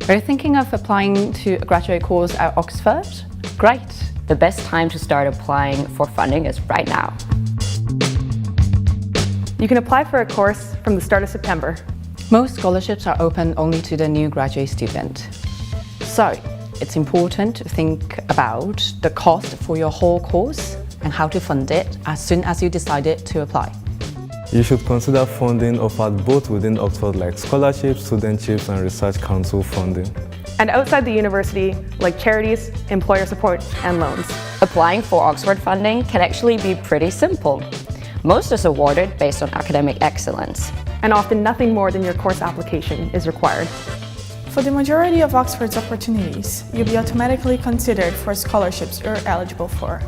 Are you thinking of applying to a graduate course at Oxford? Great! The best time to start applying for funding is right now. You can apply for a course from the start of September. Most scholarships are open only to the new graduate student. So, it's important to think about the cost for your whole course and how to fund it as soon as you decided to apply. You should consider funding offered both within Oxford like scholarships, studentships and research council funding. And outside the university, like charities, employer support and loans. Applying for Oxford funding can actually be pretty simple. Most is awarded based on academic excellence. And often nothing more than your course application is required. For the majority of Oxford's opportunities, you'll be automatically considered for scholarships you're eligible for.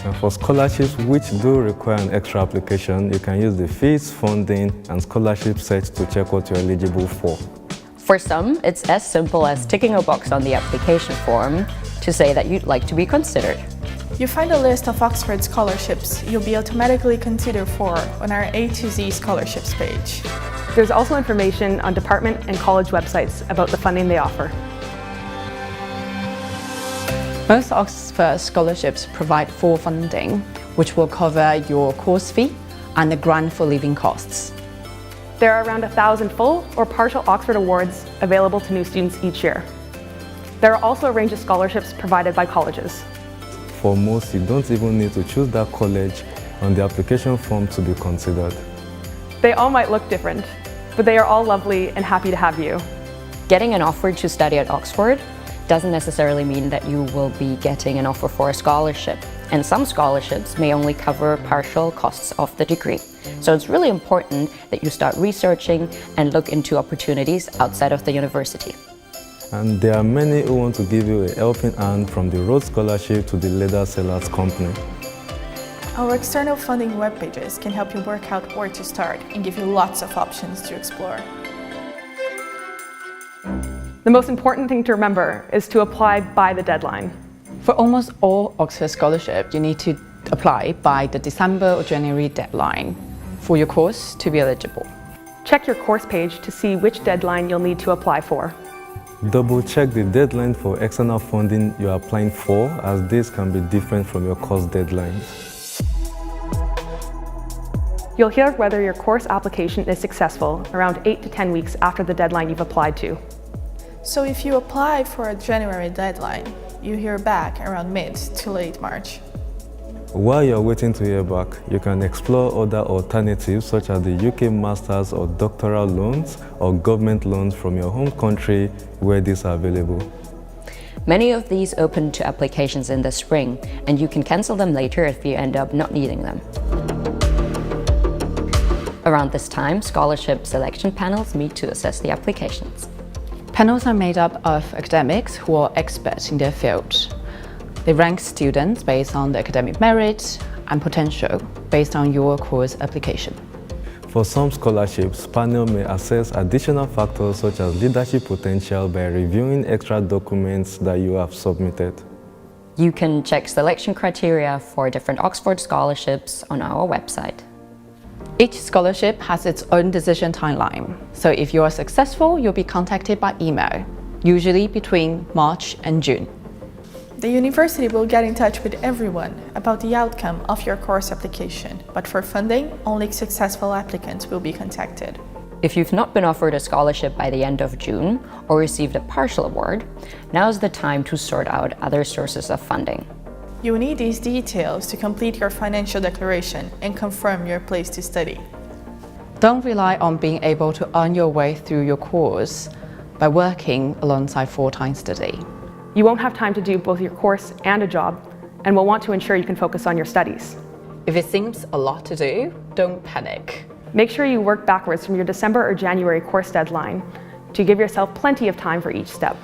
And for scholarships which do require an extra application, you can use the fees, funding and scholarship search to check what you're eligible for. For some, it's as simple as ticking a box on the application form to say that you'd like to be considered. You'll find a list of Oxford scholarships you'll be automatically considered for on our A to Z scholarships page. There's also information on department and college websites about the funding they offer. Most Oxford scholarships provide full funding, which will cover your course fee and the grant for living costs. There are around 1,000 full or partial Oxford awards available to new students each year. There are also a range of scholarships provided by colleges. For most, you don't even need to choose that college on the application form to be considered. They all might look different, but they are all lovely and happy to have you. Getting an offer to study at Oxford doesn't necessarily mean that you will be getting an offer for a scholarship. And some scholarships may only cover partial costs of the degree. So it's really important that you start researching and look into opportunities outside of the university. And there are many who want to give you a helping hand, from the Rhodes Scholarship to the Leather Sellers Company. Our external funding web pages can help you work out where to start and give you lots of options to explore. The most important thing to remember is to apply by the deadline. For almost all Oxford scholarships, you need to apply by the December or January deadline for your course to be eligible. Check your course page to see which deadline you'll need to apply for. Double check the deadline for external funding you are applying for, as this can be different from your course deadlines. You'll hear whether your course application is successful around 8 to 10 weeks after the deadline you've applied to. So if you apply for a January deadline, you hear back around mid to late March. While you're waiting to hear back, you can explore other alternatives such as the UK Masters or doctoral loans or government loans from your home country where these are available. Many of these open to applications in the spring, and you can cancel them later if you end up not needing them. Around this time, scholarship selection panels meet to assess the applications. Panels are made up of academics who are experts in their field. They rank students based on the academic merit and potential based on your course application. For some scholarships, panel may assess additional factors such as leadership potential by reviewing extra documents that you have submitted. You can check selection criteria for different Oxford scholarships on our website. Each scholarship has its own decision timeline, so if you are successful, you'll be contacted by email, usually between March and June. The university will get in touch with everyone about the outcome of your course application, but for funding, only successful applicants will be contacted. If you've not been offered a scholarship by the end of June or received a partial award, now's the time to sort out other sources of funding. You will need these details to complete your financial declaration and confirm your place to study. Don't rely on being able to earn your way through your course by working alongside full-time study. You won't have time to do both your course and a job, and will want to ensure you can focus on your studies. If it seems a lot to do, don't panic. Make sure you work backwards from your December or January course deadline to give yourself plenty of time for each step.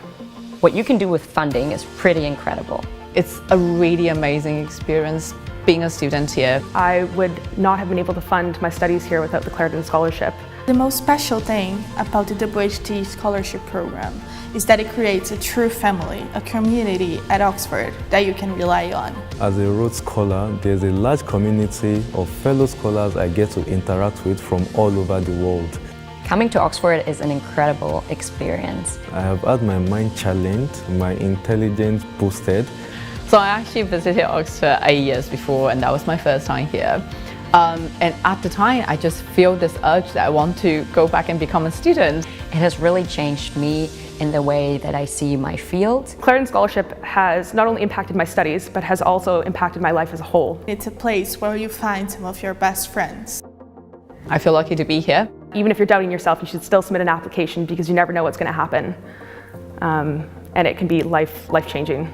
What you can do with funding is pretty incredible. It's a really amazing experience being a student here. I would not have been able to fund my studies here without the Clarendon Scholarship. The most special thing about the WHT scholarship program is that it creates a true family, a community at Oxford that you can rely on. As a Rhodes Scholar, there's a large community of fellow scholars I get to interact with from all over the world. Coming to Oxford is an incredible experience. I have had my mind challenged, my intelligence boosted. So I actually visited Oxford 8 years before, and that was my first time here. And at the time, I just feel this urge that I want to go back and become a student. It has really changed me in the way that I see my field. Clarendon Scholarship has not only impacted my studies, but has also impacted my life as a whole. It's a place where you find some of your best friends. I feel lucky to be here. Even if you're doubting yourself, you should still submit an application because you never know what's going to happen. And it can be life-changing.